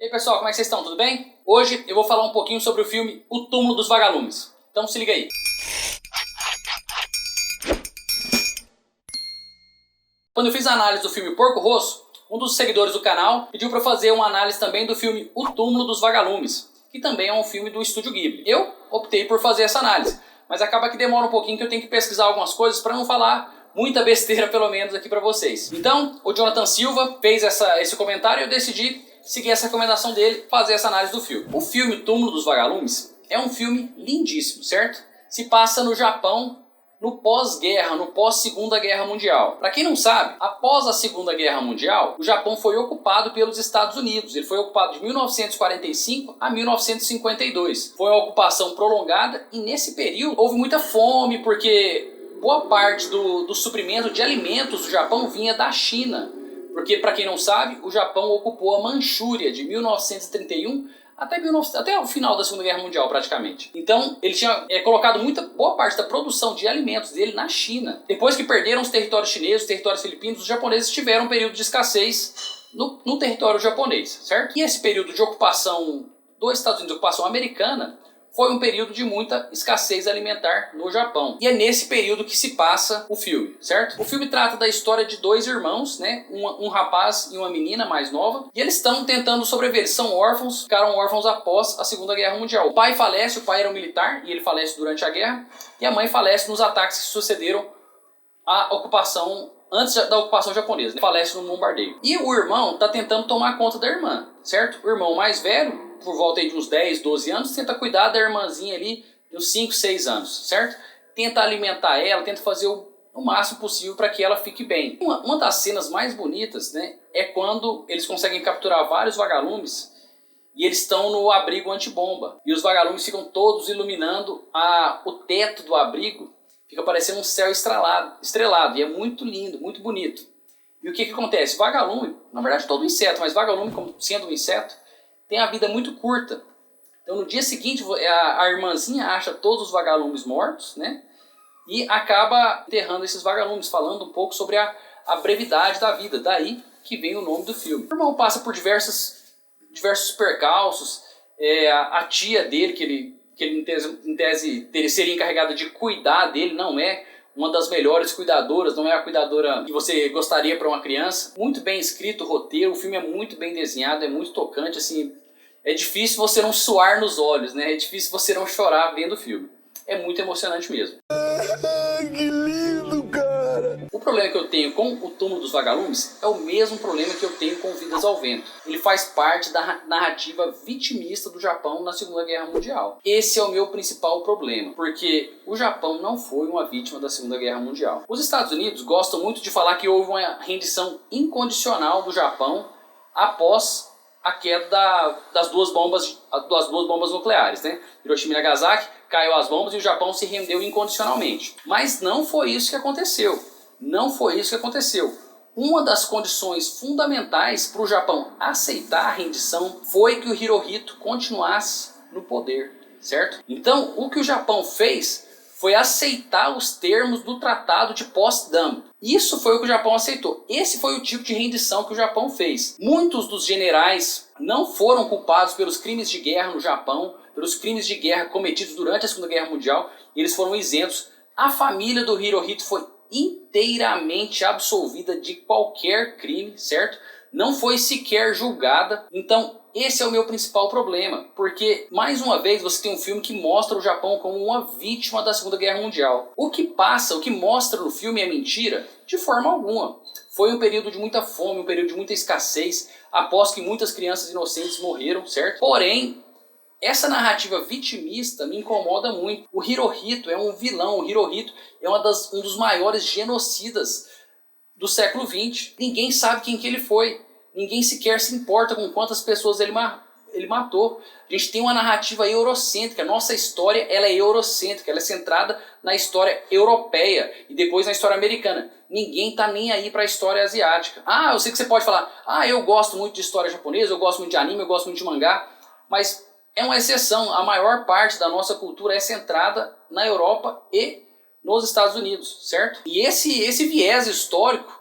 E aí pessoal, como é que vocês estão? Tudo bem? Hoje eu vou falar um pouquinho sobre o filme O Túmulo dos Vagalumes. Então se liga aí. Quando eu fiz a análise do filme Porco Rosso, um dos seguidores do canal pediu para fazer uma análise também do filme O Túmulo dos Vagalumes, que também é um filme do Estúdio Ghibli. Eu optei por fazer essa análise, mas acaba que demora um pouquinho que eu tenho que pesquisar algumas coisas para não falar muita besteira pelo menos aqui para vocês. Então, o Jonathan Silva fez esse comentário e eu decidi seguir essa recomendação dele, fazer essa análise do filme. O filme O Túmulo dos Vagalumes é um filme lindíssimo, certo? Se passa no Japão, no pós-guerra, no pós-Segunda Guerra Mundial. Para quem não sabe, após a Segunda Guerra Mundial, o Japão foi ocupado pelos Estados Unidos. Ele foi ocupado de 1945 a 1952. Foi uma ocupação prolongada e nesse período houve muita fome, porque boa parte do suprimento de alimentos do Japão vinha da China. Porque, para quem não sabe, o Japão ocupou a Manchúria de 1931 até o final da Segunda Guerra Mundial, praticamente. Então, ele tinha colocado boa parte da produção de alimentos dele na China. Depois que perderam os territórios chineses, os territórios filipinos, os japoneses tiveram um período de escassez no território japonês, certo? E esse período de ocupação dos Estados Unidos, ocupação americana, foi um período de muita escassez alimentar no Japão. E é nesse período que se passa o filme, certo? O filme trata da história de dois irmãos, né? Um rapaz e uma menina mais nova. E eles estão tentando sobreviver. Eles são órfãos, ficaram órfãos após a Segunda Guerra Mundial. O pai falece, o pai era um militar e ele falece durante a guerra. E a mãe falece nos ataques que sucederam à ocupação, antes da ocupação japonesa, né? Falece no bombardeio. E o irmão está tentando tomar conta da irmã, certo? O irmão mais velho, por volta de uns 10, 12 anos, tenta cuidar da irmãzinha ali de uns 5, 6 anos, certo? Tenta alimentar ela, tenta fazer o máximo possível para que ela fique bem. Uma das cenas mais bonitas, né, é quando eles conseguem capturar vários vagalumes e eles estão no abrigo antibomba. E os vagalumes ficam todos iluminando o teto do abrigo, fica parecendo um céu estrelado e é muito lindo, muito bonito. E o que acontece? Vagalume, na verdade todo inseto, mas vagalume, como sendo um inseto, tem a vida muito curta. Então no dia seguinte a irmãzinha acha todos os vagalumes mortos, né? E acaba enterrando esses vagalumes, falando um pouco sobre a brevidade da vida. Daí que vem o nome do filme. O irmão passa por diversos percalços. A tia dele, que ele em tese seria encarregada de cuidar dele, não é uma das melhores cuidadoras, não é a cuidadora que você gostaria para uma criança. Muito bem escrito o roteiro, o filme é muito bem desenhado, é muito tocante, assim, é difícil você não suar nos olhos, né? É difícil você não chorar vendo o filme. É muito emocionante mesmo. Que lindo, cara! O problema que eu tenho com O Túmulo dos Vagalumes é o mesmo problema que eu tenho com Vidas ao Vento. Ele faz parte da narrativa vitimista do Japão na Segunda Guerra Mundial. Esse é o meu principal problema, porque o Japão não foi uma vítima da Segunda Guerra Mundial. Os Estados Unidos gostam muito de falar que houve uma rendição incondicional do Japão após a queda das duas bombas nucleares, né? Hiroshima e Nagasaki, caiu as bombas e o Japão se rendeu incondicionalmente. Mas não foi isso que aconteceu. Não foi isso que aconteceu. Uma das condições fundamentais para o Japão aceitar a rendição foi que o Hirohito continuasse no poder, certo? Então, o que o Japão fez foi aceitar os termos do Tratado de Potsdam. Isso foi o que o Japão aceitou. Esse foi o tipo de rendição que o Japão fez. Muitos dos generais não foram culpados pelos crimes de guerra no Japão, pelos crimes de guerra cometidos durante a Segunda Guerra Mundial, e eles foram isentos. A família do Hirohito foi inteiramente absolvida de qualquer crime, certo? Não foi sequer julgada. Então, esse é o meu principal problema, porque, mais uma vez, você tem um filme que mostra o Japão como uma vítima da Segunda Guerra Mundial. O que mostra no filme é mentira? De forma alguma. Foi um período de muita fome, um período de muita escassez, após que muitas crianças inocentes morreram, certo? Porém, essa narrativa vitimista me incomoda muito. O Hirohito é um vilão, o Hirohito é um dos maiores genocidas do século XX. Ninguém sabe quem que ele foi. Ninguém sequer se importa com quantas pessoas ele matou. A gente tem uma narrativa eurocêntrica. Nossa história ela é eurocêntrica. Ela é centrada na história europeia e depois na história americana. Ninguém tá nem aí para a história asiática. Eu sei que você pode falar, eu gosto muito de história japonesa, eu gosto muito de anime, eu gosto muito de mangá, mas é uma exceção. A maior parte da nossa cultura é centrada na Europa e nos Estados Unidos, certo? E esse viés histórico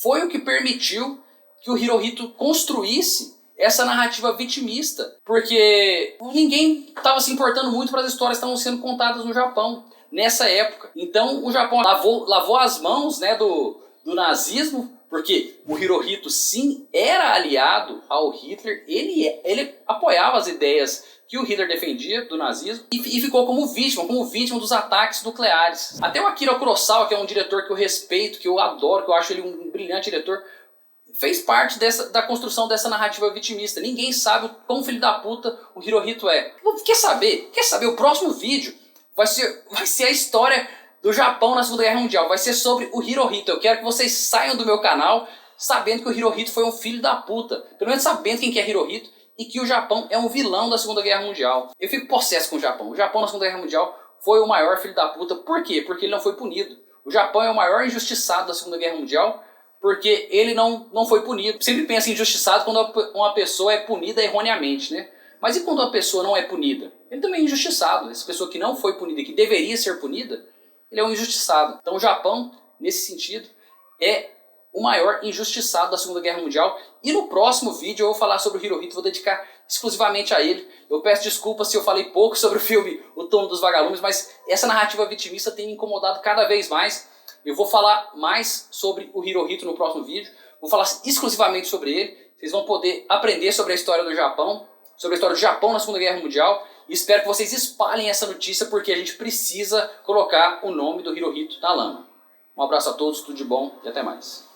foi o que permitiu que o Hirohito construísse essa narrativa vitimista, porque ninguém estava se importando muito para as histórias que estavam sendo contadas no Japão nessa época. Então o Japão lavou as mãos, né, do nazismo, porque o Hirohito sim era aliado ao Hitler, ele apoiava as ideias que o Hitler defendia do nazismo e ficou como vítima dos ataques nucleares. Até o Akira Kurosawa, que é um diretor que eu respeito, que eu adoro, que eu acho ele um brilhante diretor, fez parte da construção dessa narrativa vitimista. Ninguém sabe o quão filho da puta o Hirohito é. Quer saber? O próximo vídeo vai ser a história do Japão na Segunda Guerra Mundial. Vai ser sobre o Hirohito. Eu quero que vocês saiam do meu canal sabendo que o Hirohito foi um filho da puta. Pelo menos sabendo quem que é Hirohito e que o Japão é um vilão da Segunda Guerra Mundial. Eu fico possesso com o Japão. O Japão na Segunda Guerra Mundial foi o maior filho da puta. Por quê? Porque ele não foi punido. O Japão é o maior injustiçado da Segunda Guerra Mundial porque ele não foi punido. Sempre pensa em injustiçado quando uma pessoa é punida erroneamente, né? Mas e quando uma pessoa não é punida? Ele também é injustiçado. Essa pessoa que não foi punida e que deveria ser punida, ele é um injustiçado. Então o Japão, nesse sentido, é o maior injustiçado da Segunda Guerra Mundial. E no próximo vídeo eu vou falar sobre o Hirohito, vou dedicar exclusivamente a ele. Eu peço desculpas se eu falei pouco sobre o filme O Túmulo dos Vagalumes, mas essa narrativa vitimista tem me incomodado cada vez mais. Eu vou falar mais sobre o Hirohito no próximo vídeo. Vou falar exclusivamente sobre ele. Vocês vão poder aprender sobre a história do Japão, sobre a história do Japão na Segunda Guerra Mundial. E espero que vocês espalhem essa notícia, porque a gente precisa colocar o nome do Hirohito na lama. Um abraço a todos, tudo de bom e até mais.